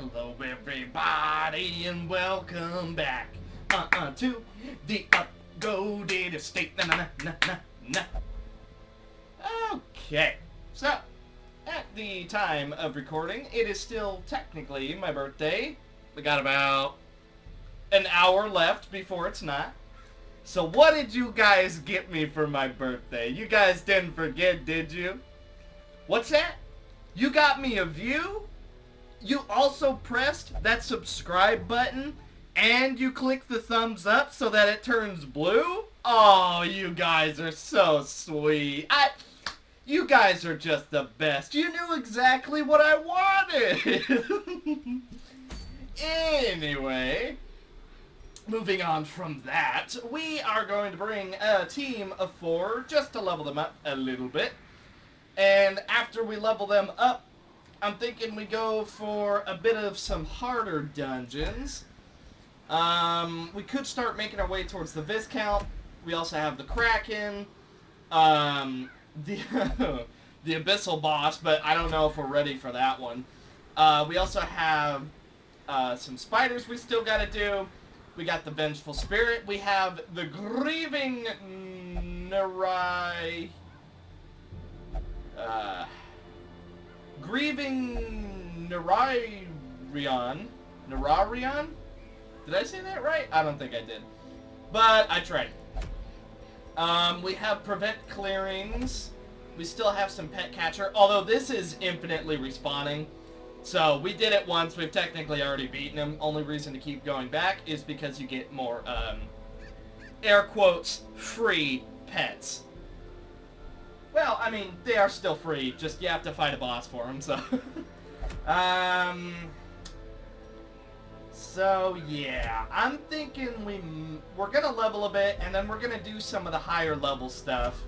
Hello everybody and welcome back to the uploaded estate. Okay, so at the time of recording, it is still technically my birthday. We got about an hour left before it's not. So what did you guys get me for my birthday? You guys didn't forget, did you? What's that? You got me a view? You also pressed that subscribe button and you click the thumbs up so that it turns blue? Oh, you guys are so sweet. You guys are just the best. You knew exactly what I wanted. Anyway, moving on from that, we are going to bring a team of 4 just to level them up a little bit. And after we level them up, I'm thinking we go for a bit of some harder dungeons. We could start making our way towards the Viscount. We also have the Kraken, the Abyssal boss, but I don't know if we're ready for that one. We also have some spiders we still gotta do. We got the Vengeful Spirit. We have the Grieving Nararion. Did I say that right? I don't think I did. But I tried. We have Prevent Clearings. We still have some Pet Catcher, although this is infinitely respawning. So we did it once. We've technically already beaten him. Only reason to keep going back is because you get more, air quotes, free pets. Well, I mean, they are still free, just you have to fight a boss for them, so... So, yeah, I'm thinking we're gonna level a bit, and then we're gonna do some of the higher level stuff.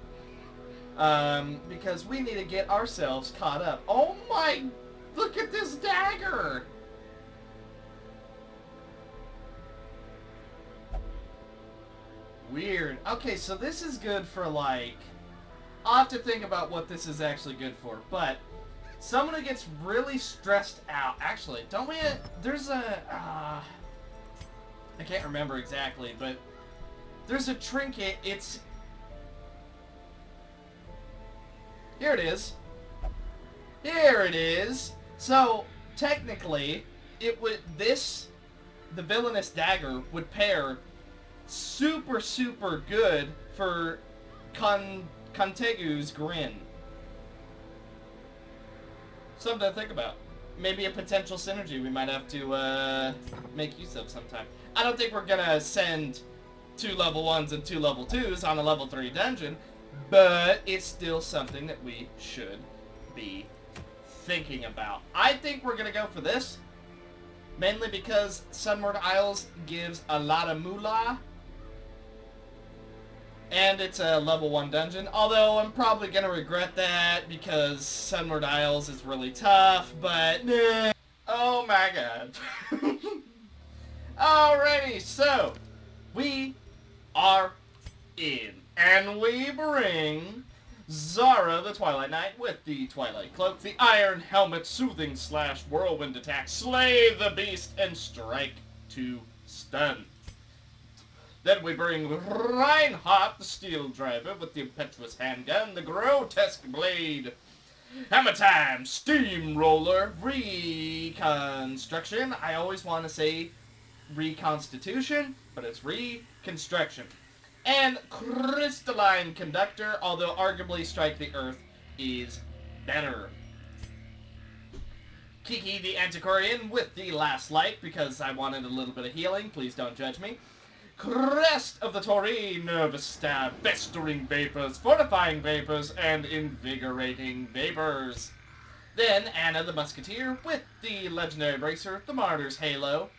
Because we need to get ourselves caught up. Oh my... Look at this dagger! Weird. Okay, so this is good for, like... I'll have to think about what this is actually good for, but someone who gets really stressed out, actually, don't we, there's a, I can't remember exactly, but there's a trinket, here it is, so, technically, the Villainous Dagger would pair super, super good for Contegu's Grin. Something to think about. Maybe a potential synergy we might have to make use of sometime. I don't think we're gonna send 2 level 1s and 2 level 2s on a level 3 dungeon, but it's still something that we should be thinking about. I think we're gonna go for this, mainly because Sunward Isles gives a lot of moolah. And it's a level 1 dungeon, although I'm probably going to regret that because Sunward Isles is really tough, but nah. Oh my god. Alrighty, so we are in. And we bring Zara the Twilight Knight with the Twilight Cloak, the Iron Helmet, Soothing Slash, Whirlwind Attack, Slay the Beast, and Strike to Stun. Then we bring Reinhardt, the Steel Driver, with the Impetuous Handgun, the Grotesque Blade, Hammer Time, Steamroller, Reconstruction. I always want to say Reconstitution, but it's Reconstruction. And Crystalline Conductor, although arguably Strike the Earth is better. Kiki the Antiquarian with the Last Light, because I wanted a little bit of healing. Please don't judge me. Crest of the Taurine, Nervous Stab, Festering Vapors, Fortifying Vapors, and Invigorating Vapors. Then Anna the Musketeer with the Legendary Bracer, the Martyr's Halo,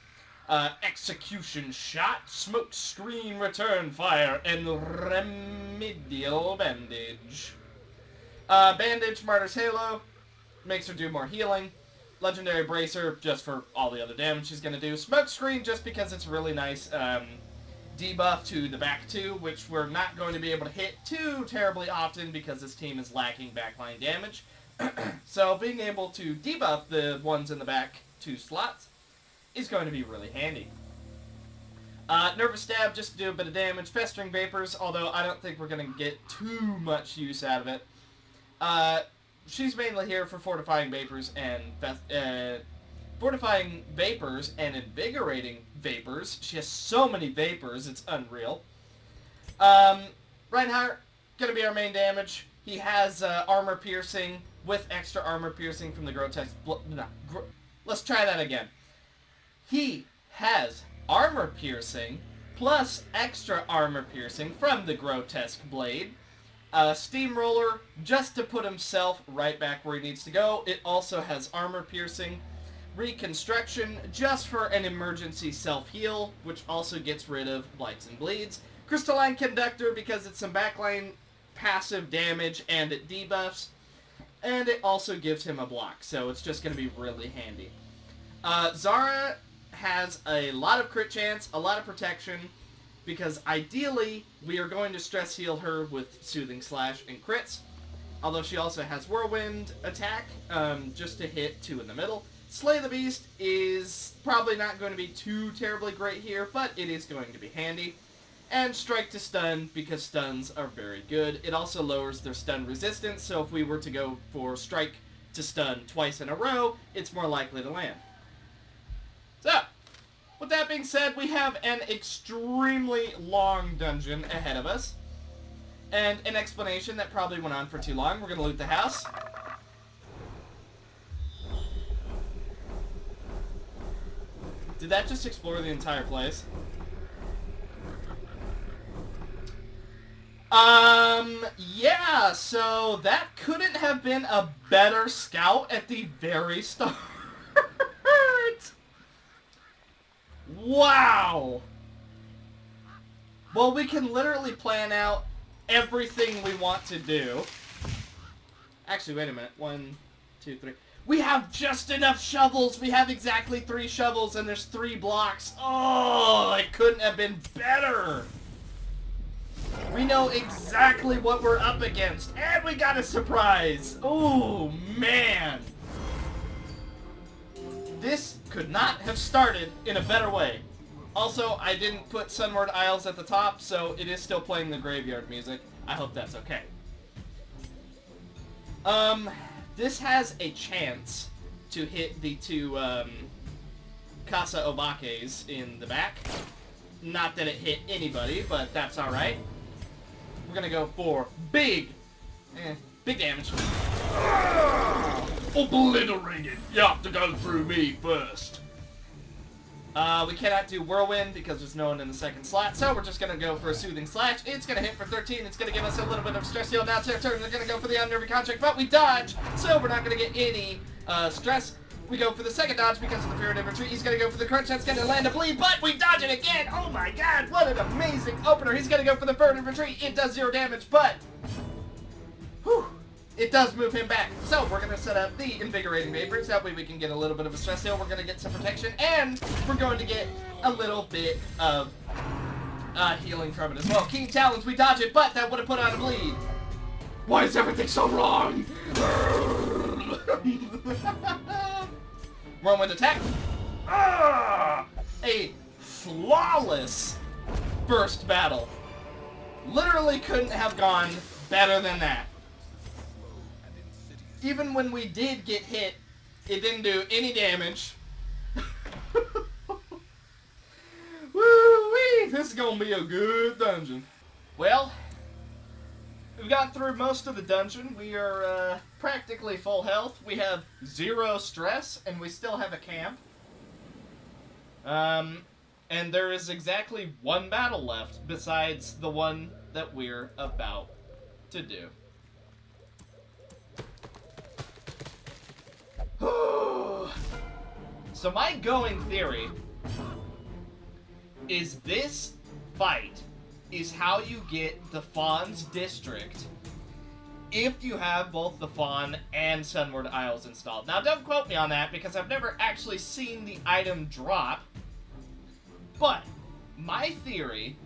Execution Shot, Smoke Screen, Return Fire, and Remedial Bandage. Bandage, Martyr's Halo, makes her do more healing. Legendary Bracer, just for all the other damage she's going to do. Smoke Screen, just because it's really nice debuff to the back 2, which we're not going to be able to hit too terribly often because this team is lacking backline damage. So being able to debuff the ones in the back 2 slots is going to be really handy. Nervous Stab just to do a bit of damage. Festering Vapors, although I don't think we're going to get too much use out of it. She's mainly here for Fortifying Vapors and Invigorating Vapors. She has so many Vapors, it's unreal. Reinhardt, going to be our main damage. He has Armor Piercing with extra Armor Piercing from the Grotesque... Let's try that again. He has Armor Piercing plus extra Armor Piercing from the Grotesque Blade. Steamroller, just to put himself right back where he needs to go. It also has Armor Piercing. Reconstruction, just for an emergency self-heal, which also gets rid of Blights and Bleeds. Crystalline Conductor, because it's some backline passive damage and it debuffs. And it also gives him a block, so it's just going to be really handy. Zara has a lot of crit chance, a lot of protection, because ideally we are going to stress heal her with Soothing Slash and crits. Although she also has Whirlwind attack, just to hit 2 in the middle. Slay the Beast is probably not going to be too terribly great here, but it is going to be handy. And Strike to Stun, because stuns are very good. It also lowers their stun resistance, so if we were to go for Strike to Stun twice in a row, it's more likely to land. So, with that being said, we have an extremely long dungeon ahead of us. And an explanation that probably went on for too long. We're going to loot the house. Did that just explore the entire place? Yeah, so that couldn't have been a better scout at the very start. Wow! Well, we can literally plan out everything we want to do. Actually, wait a minute. 1, 2, 3. We have just enough shovels. We have exactly 3 shovels, and there's 3 blocks. Oh, it couldn't have been better. We know exactly what we're up against, and we got a surprise. Oh, man. This could not have started in a better way. Also, I didn't put Sunward Isles at the top, so it is still playing the graveyard music. I hope that's okay. This has a chance to hit the 2, Casa Obakes in the back. Not that it hit anybody, but that's alright. We're gonna go for big damage. Obliterated! You have to go through me first. We cannot do Whirlwind because there's no one in the second slot, so we're just gonna go for a Soothing Slash. It's gonna hit for 13, it's gonna give us a little bit of stress heal. Now it's our turn, we're gonna go for the Unnerving Contract, but we dodge, so we're not gonna get any stress. We go for the second dodge because of the Fear of Retreat. He's gonna go for the crunch, that's gonna land a bleed, but we dodge it again! Oh my god, what an amazing opener! He's gonna go for the Fear of Retreat, it does 0 damage, but whew, it does move him back. So we're gonna set up the Invigorating Vapors, that way we can get a little bit of a stress heal, we're gonna get some protection, and we're going to get a little bit of healing from it as well. Keen Talons, we dodge it, but that would have put on a bleed. Why is everything so wrong? Whirlwind attack. A flawless first battle. Literally couldn't have gone better than that. Even when we did get hit, it didn't do any damage. Woo-wee! This is gonna be a good dungeon. Well, we've got through most of the dungeon. We are practically full health. We have 0 stress, and we still have a camp. And there is exactly 1 battle left, besides the one that we're about to do. So my going theory is this fight is how you get the Fawn's District if you have both the Fawn and Sunward Isles installed. Now, don't quote me on that, because I've never actually seen the item drop, but my theory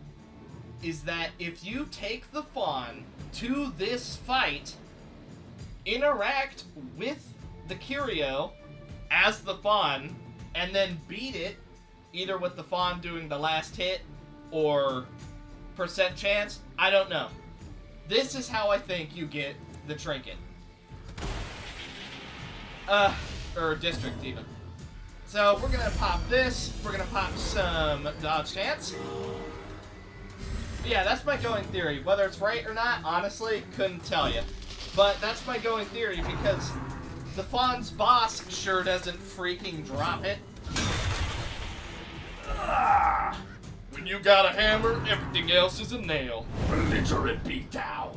is that if you take the Fawn to this fight, interact with the curio as the fawn, and then beat it, either with the fawn doing the last hit, or percent chance, I don't know. This is how I think you get the trinket. Or district even. So we're gonna pop this, we're gonna pop some dodge chance. Yeah, that's my going theory. Whether it's right or not, honestly, couldn't tell you. But that's my going theory because the fawn's boss sure doesn't freaking drop it. When you got a hammer, everything else is a nail. Belligerent beatdown.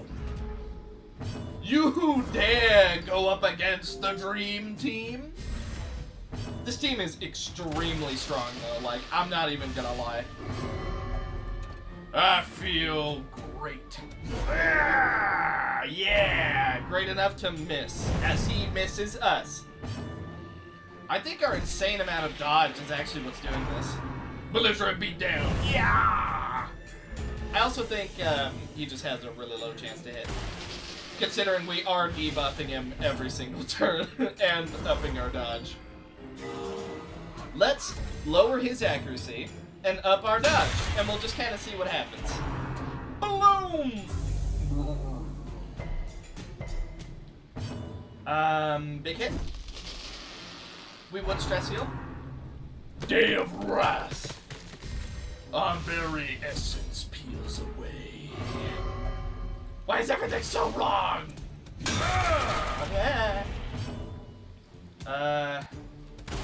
You dare go up against the Dream Team? This team is extremely strong, though. Like, I'm not even gonna lie. I feel great. Yeah, great enough to miss, as he misses us. I think our insane amount of dodge is actually what's doing this. Belligerent beatdown. Yeah! I also think he just has a really low chance to hit. Considering we are debuffing him every single turn and upping our dodge. Let's lower his accuracy and up our dodge, and we'll just kind of see what happens. Boom! Big hit. We would stress heal. Day of Wrath. Our very essence peels away. Why is everything so wrong?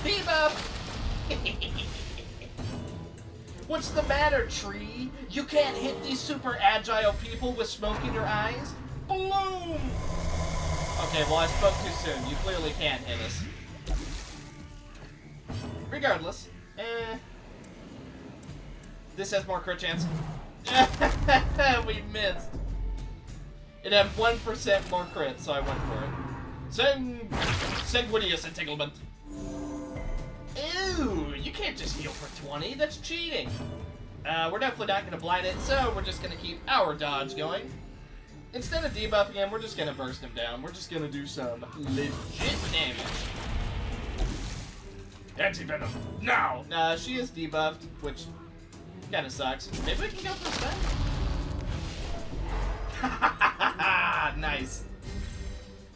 Debuff! What's the matter, Tree? You can't hit these super agile people with smoke in your eyes? Bloom! Okay, well, I spoke too soon. You clearly can't hit us. Regardless, this has more crit chance. We missed. It had 1% more crit, so I went for it. Sanguineous entanglement. Ew, you can't just heal for 20. That's cheating. We're definitely not going to blind it, so we're just going to keep our dodge going. Instead of debuffing him, we're just going to burst him down. We're just going to do some legit damage. Anti-venom, now! She is debuffed, which kind of sucks. Maybe we can go for a stun? Nice.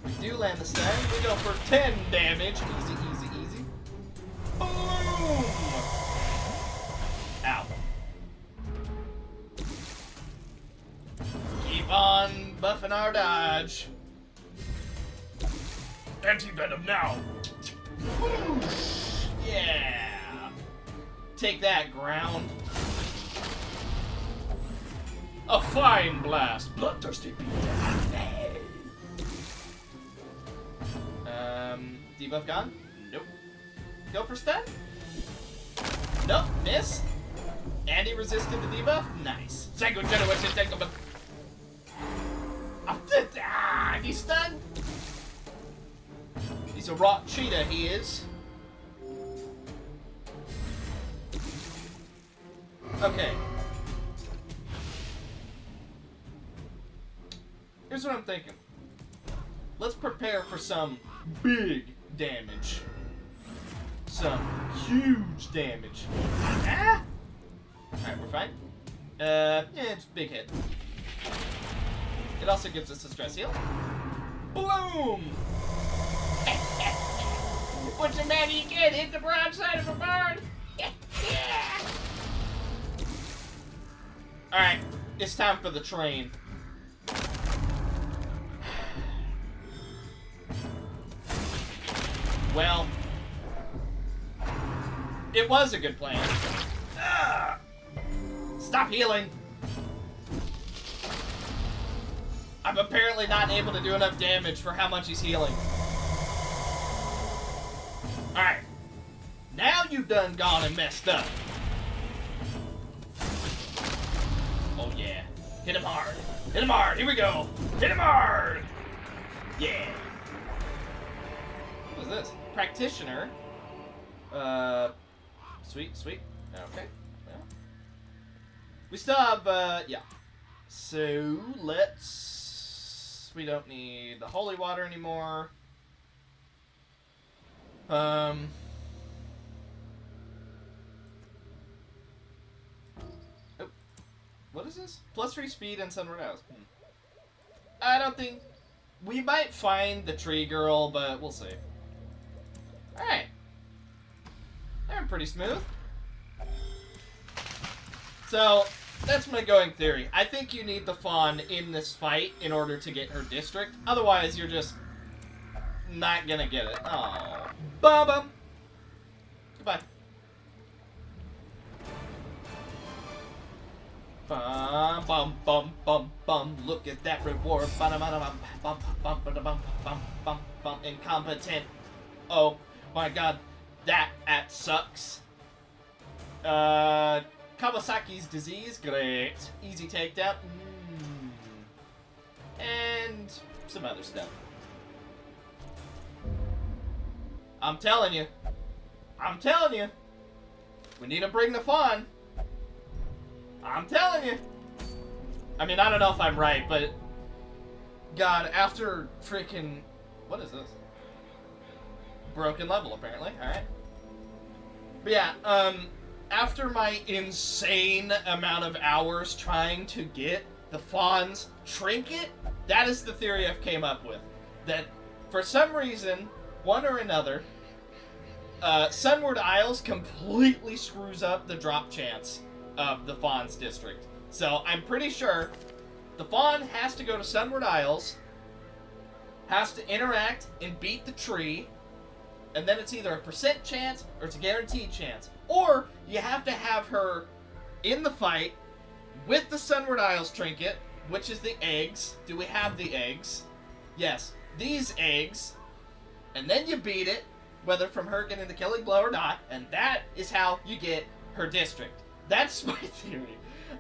We do land the stun. We go for 10 damage. Easy, easy, easy. Boom! Ow. Keep on buffing our dodge. Anti-venom now. Yeah. Take that, ground. A fine blast. Bloodthirsty beatdown. Debuff gone? Nope. Go for stun? Nope. Miss. And he resisted the debuff? Nice. Sanguineous entanglement. He's stunned. He's a rock cheetah, he is. Okay. Here's what I'm thinking. Let's prepare for some big damage. Some huge damage. Ah! Alright, we're fine. Yeah, it's a big hit. It also gives us a stress heal. Bloom! What's the matter? You can't hit the broadside of a bird! Alright, it's time for the train. Well, it was a good plan. Stop healing! I'm apparently not able to do enough damage for how much he's healing. Alright. Now you've done gone and messed up. Oh yeah. Hit him hard. Hit him hard. Here we go. Hit him hard. Yeah. What is this? Practitioner. Sweet, sweet. Okay. Well. We still have, yeah. So, let's Next, we don't need the holy water anymore. Oh, what is this? +3 speed and Sunward Isles. I don't think... We might find the tree girl, but we'll see. Alright. They're pretty smooth. So, that's my going theory. I think you need the Fawn in this fight in order to get her district. Otherwise, you're just not gonna get it. Oh, bum. Goodbye. Bum, bum, bum, bum, bum. Look at that reward. Bum, bum, bum, bum, bum, bum, bum, bum, bum, bum. Incompetent. Oh my god, that sucks. Kawasaki's disease, great. Easy takedown. And some other stuff. I'm telling you. We need to bring the Fawn. I'm telling you. I mean, I don't know if I'm right, but... God, after freaking... What is this? Broken level, apparently. Alright. But yeah, after my insane amount of hours trying to get the Fawn's trinket, that is the theory I've came up with. That, for some reason, one or another, Sunward Isles completely screws up the drop chance of the Fawn's district. So, I'm pretty sure the Fawn has to go to Sunward Isles, has to interact and beat the tree, and then it's either a % chance or it's a guaranteed chance. Or you have to have her in the fight with the Sunward Isles trinket, which is the eggs. Do we have the eggs? Yes, these eggs. And then you beat it, whether from her getting the killing blow or not, and that is how you get her district. That's my theory.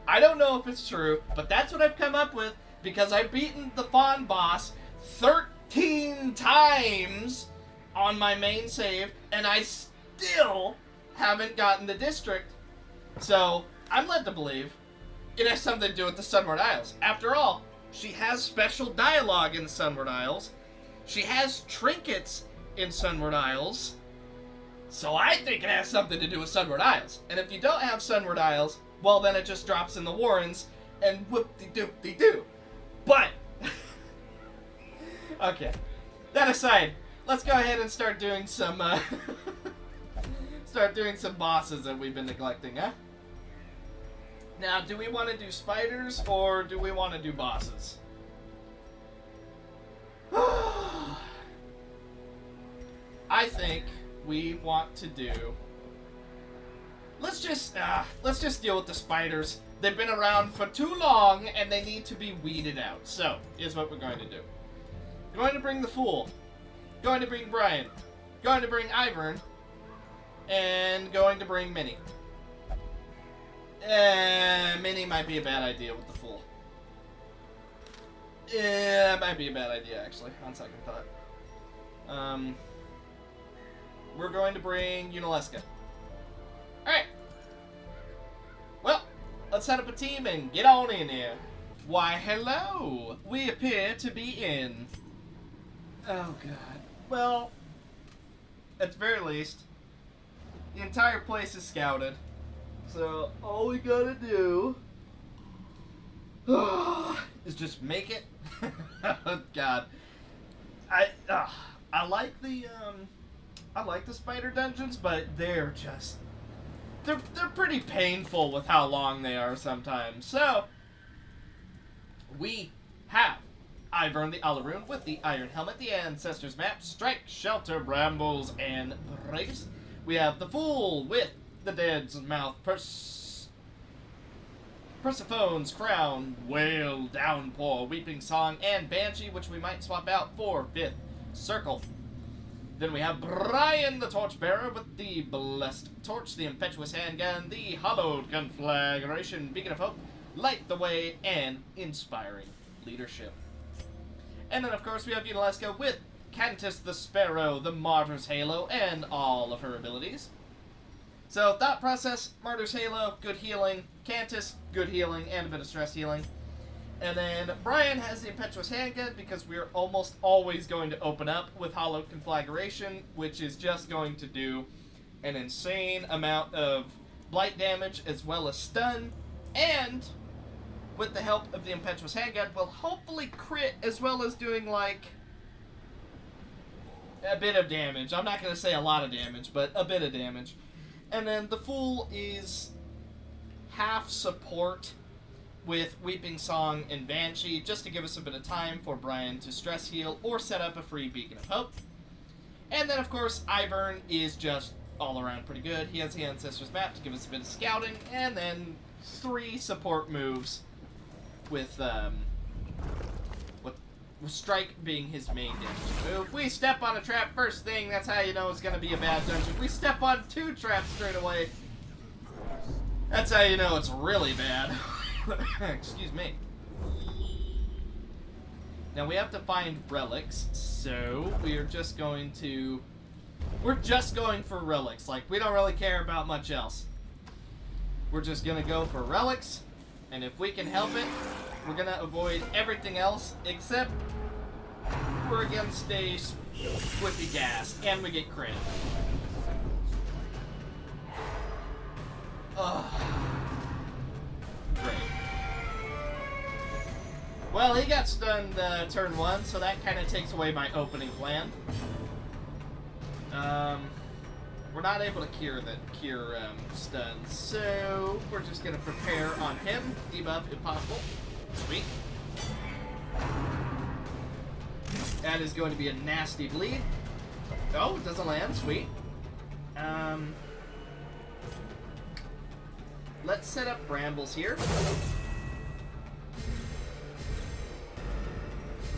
I don't know if it's true, but that's what I've come up with because I've beaten the Fawn boss 13 times on my main save, and I still haven't gotten the district. So, I'm led to believe it has something to do with the Sunward Isles. After all, she has special dialogue in the Sunward Isles. She has trinkets in Sunward Isles. So I think it has something to do with Sunward Isles. And if you don't have Sunward Isles, well then it just drops in the Warrens, and whoop-de-doop-de-doo. But, okay, that aside, let's go ahead and start doing some bosses that we've been neglecting, huh? Now, do we want to do spiders, or do we want to do bosses? I think we want to do... Let's just deal with the spiders. They've been around for too long, and they need to be weeded out. So, here's what we're going to do. Going to bring the Fool. Going to bring Brian. Going to bring Ivern. And going to bring Minnie. Minnie might be a bad idea with the Fool. It might be a bad idea, actually, on second thought. We're going to bring Unaleska. Alright. Well, let's set up a team and get on in here. Why, hello! We appear to be in... Oh, God. Well, at the very least, the entire place is scouted. So, all we gotta do... is just make it. Oh, God. I like the spider dungeons, but they're just... They're pretty painful with how long they are sometimes. So, we have Ivern the Alaroon with the Iron Helmet, the Ancestors Map, Strike, Shelter, Brambles, and Brace. We have the Fool with the Dead's Mouth, Persephone's Crown, Wail, Downpour, Weeping Song, and Banshee, which we might swap out for 5th Circle. Then we have Brian the Torchbearer with the Blessed Torch, the Impetuous Handgun, the Hallowed Conflagration, Beacon of Hope, Light the Way, and Inspiring Leadership. And then, of course, we have Unaleska with Cantus the Sparrow, the Martyr's Halo, and all of her abilities. So, thought process, Martyr's Halo, good healing. Cantus, good healing, and a bit of stress healing. And then Brian has the Impetuous Handgun because we're almost always going to open up with Hollow Conflagration, which is just going to do an insane amount of blight damage as well as stun, and with the help of the Impetuous Handgun, will hopefully crit as well as doing like a bit of damage. I'm not going to say a lot of damage, but a bit of damage. And then the Fool is half support with Weeping Song and Banshee, just to give us a bit of time for Brian to stress heal or set up a free Beacon of Hope. And then, of course, Ivern is just all around pretty good. He has the Ancestors map to give us a bit of scouting, and then 3 support moves with Strike being his main damage move. We step on a trap first thing, that's how you know it's going to be a bad dungeon. We step on 2 traps straight away, that's how you know it's really bad. Excuse me. Now we have to find relics, so we're just going for relics. Like, we don't really care about much else. We're just gonna go for relics, and if we can help it, we're gonna avoid everything else except we're against a Squiffy Gas, and we get crit. Ugh. Great. Well, he got stunned turn 1, so that kind of takes away my opening plan. We're not able to cure stuns, so we're just gonna prepare on him. Debuff if possible. Sweet. That is going to be a nasty bleed. Oh, it doesn't land. Sweet. Let's set up brambles here.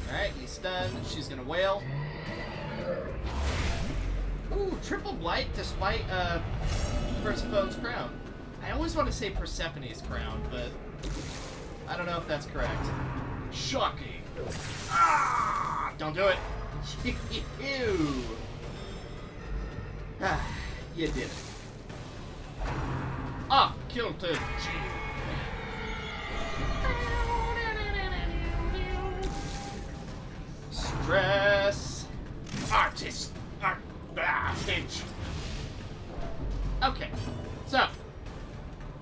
Alright, he's stunned. She's gonna wail. Ooh, triple blight despite Persephone's crown. I always want to say Persephone's crown, but I don't know if that's correct. Shocking. Ah! Don't do it. Ew. Ah, you did it. Ah, killed to Stress. Artist. Pinch. Okay, so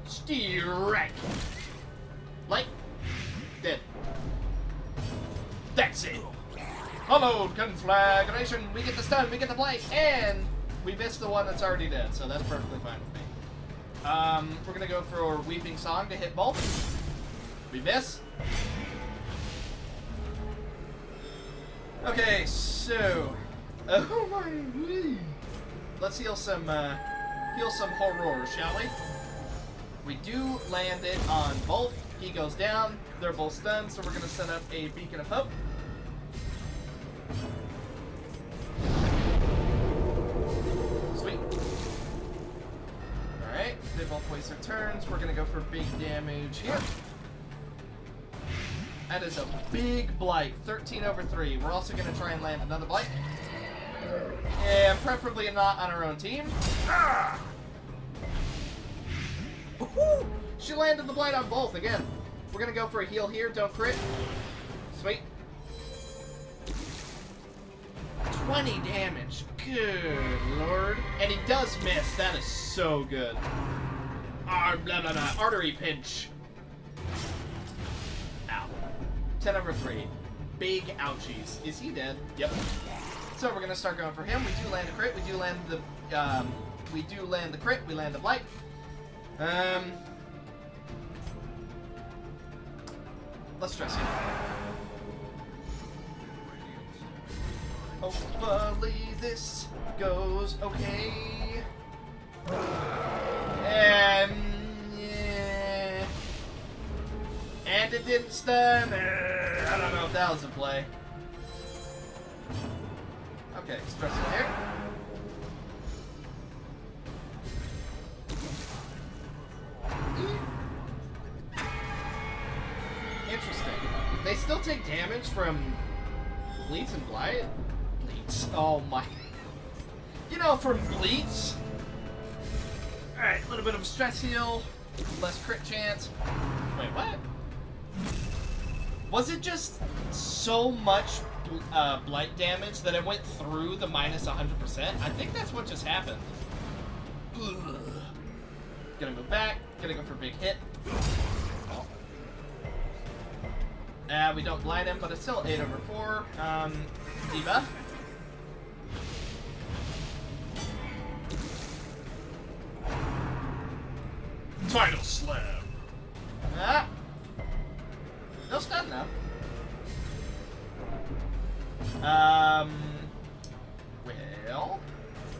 Strike. Light. Dead. That's it. Hollow Conflagration. We get the stun, we get the blight, and we missed the one that's already dead, so that's perfectly fine with me. We're gonna go for Weeping Song to hit both. We miss. Okay, so oh my! Let's heal some horror, shall we? We do land it on both. He goes down. They're both stunned, so we're gonna set up a Beacon of Hope. Sweet. All right, they both waste their turns. We're gonna go for big damage here. That is a big blight, 13 over 3. We're also gonna try and land another blight. And preferably not on our own team. Ah! Woohoo! She landed the blight on both again. We're gonna go for a heal here, don't crit. Sweet. 20 damage. Good lord. And he does miss. That is so good. Blah, blah, blah. Artery pinch. Ow. 10 over 3. Big ouchies. Is he dead? Yep. So we're gonna start going for him. We do land a crit. We do land the crit. We land the blight. Let's stress him. Hopefully this goes okay. And yeah. And it didn't stun. I don't know if that was a play. Okay, stress in here. Interesting. They still take damage from bleeds and blight? Bleeds. Oh my. You know, from bleeds. Alright, a little bit of a stress heal. Less crit chance. Wait, what? Was it just so much blight damage that it went through the minus 100%? I think that's what just happened. Ugh. Gonna move back. Gonna go for a big hit. We don't blight him, but it's still 8 over 4. Debuff. Final slam. Ah. No stun now. Well,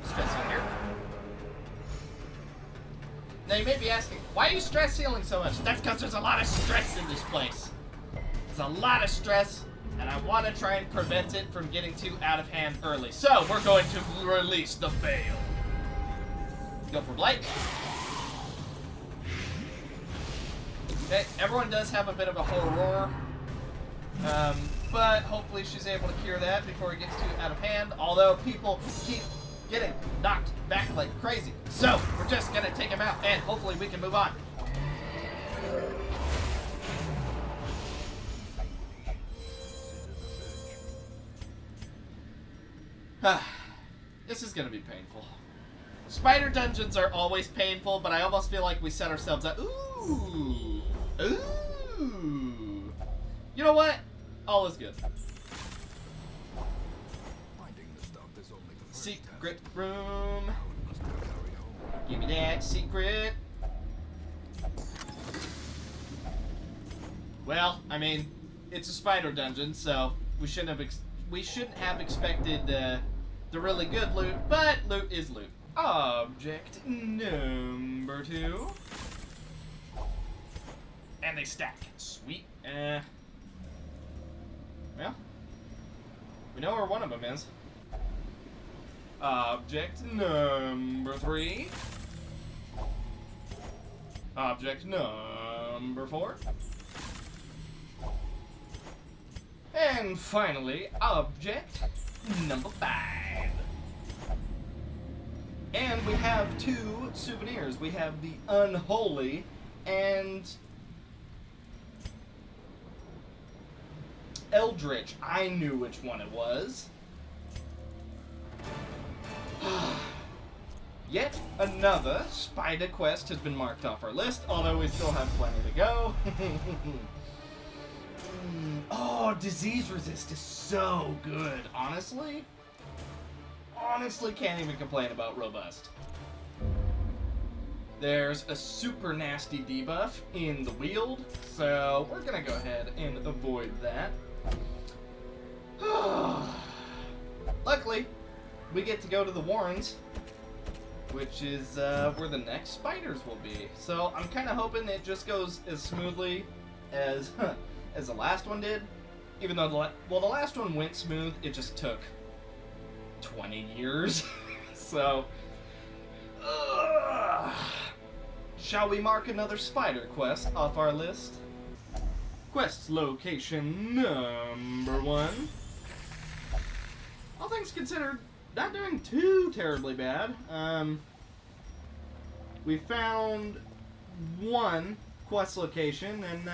stress heal here. Now you may be asking, why are you stress healing so much? That's because there's a lot of stress in this place. There's a lot of stress, and I want to try and prevent it from getting too out of hand early. So we're going to release the veil. Go for blight. Okay, everyone does have a bit of a horror. But hopefully she's able to cure that before it gets too out of hand, although people keep getting knocked back like crazy. So, we're just gonna take him out, and hopefully we can move on. This is gonna be painful. Spider dungeons are always painful, but I almost feel like we set ourselves up. Ooh! Ooh! You know what? All is good. Secret room. Give me that secret. Well, I mean, it's a spider dungeon, so we shouldn't have expected the really good loot, but loot is loot. Object number 2. And they stack. Sweet. Well, we know where one of them is. Object number 3. Object number 4. And finally, object number 5. And we have 2 souvenirs. We have the unholy and Eldritch. I knew which one it was. Yet another spider quest has been marked off our list, although we still have plenty to go. Oh, disease resist is so good. Honestly can't even complain about robust. There's a super nasty debuff in the wield, so we're gonna go ahead and avoid that. Luckily, we get to go to the Warrens, which is where the next spiders will be. So I'm kind of hoping it just goes as smoothly as as the last one did. Even though the last one went smooth, it just took 20 years. So, shall we mark another spider quest off our list? Quest location number 1. All things considered, not doing too terribly bad. We found 1 quest location, and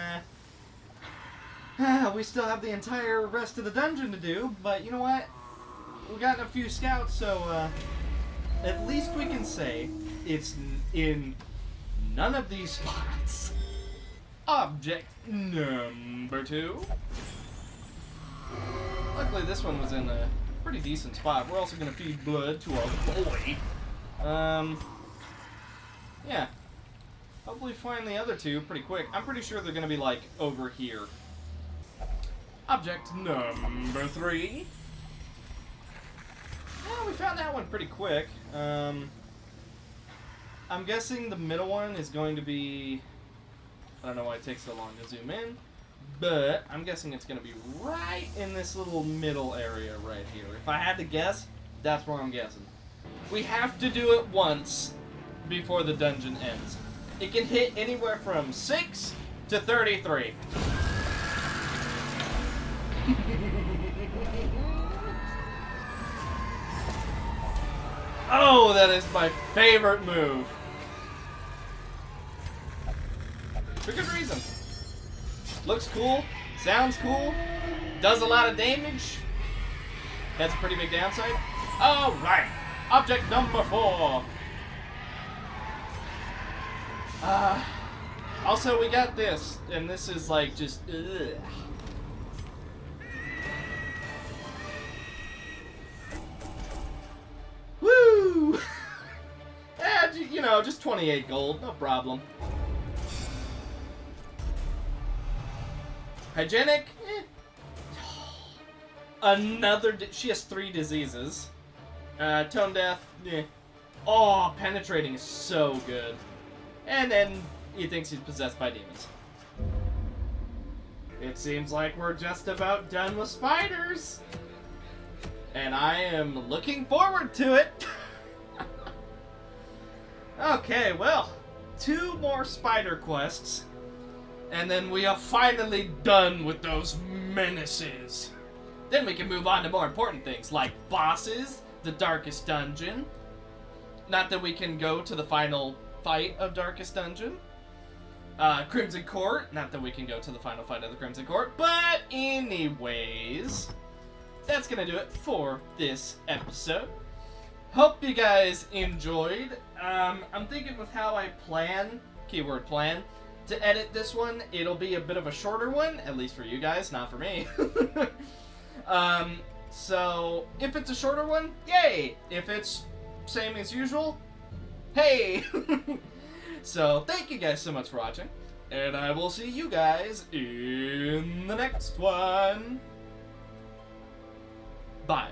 we still have the entire rest of the dungeon to do, but you know what? We've gotten a few scouts, so at least we can say it's in none of these spots. Object number 2. Luckily this one was in a pretty decent spot. We're also going to feed blood to our boy. Yeah. Hopefully find the other 2 pretty quick. I'm pretty sure they're going to be like over here. Object number 3. Well, we found that one pretty quick. I'm guessing the middle one is going to be... I don't know why it takes so long to zoom in, but I'm guessing it's going to be right in this little middle area right here. If I had to guess, that's where I'm guessing. We have to do it once before the dungeon ends. It can hit anywhere from 6 to 33. Oh, that is my favorite move. For good reason. Looks cool, Sounds cool. Does a lot of damage. That's a pretty big downside. Alright. Object number 4. Also, we got this. And this is like just... ugh. Woo! You know, just 28 gold. No problem. Hygienic? Another... she has 3 diseases. Tone deaf? Eh. Oh, penetrating is so good. And then he thinks he's possessed by demons. It seems like we're just about done with spiders. And I am looking forward to it. Okay, well, 2 more spider quests. And then we are finally done with those menaces. Then we can move on to more important things, like bosses, the Darkest Dungeon. Not that we can go to the final fight of Darkest Dungeon. Crimson Court. Not that we can go to the final fight of the Crimson Court. But anyways, that's going to do it for this episode. Hope you guys enjoyed. I'm thinking with how I plan, keyword plan, to edit this one, it'll be a bit of a shorter one, at least for you guys, not for me. So, if it's a shorter one, yay! If it's same as usual, hey! So, thank you guys so much for watching, and I will see you guys in the next one. Bye.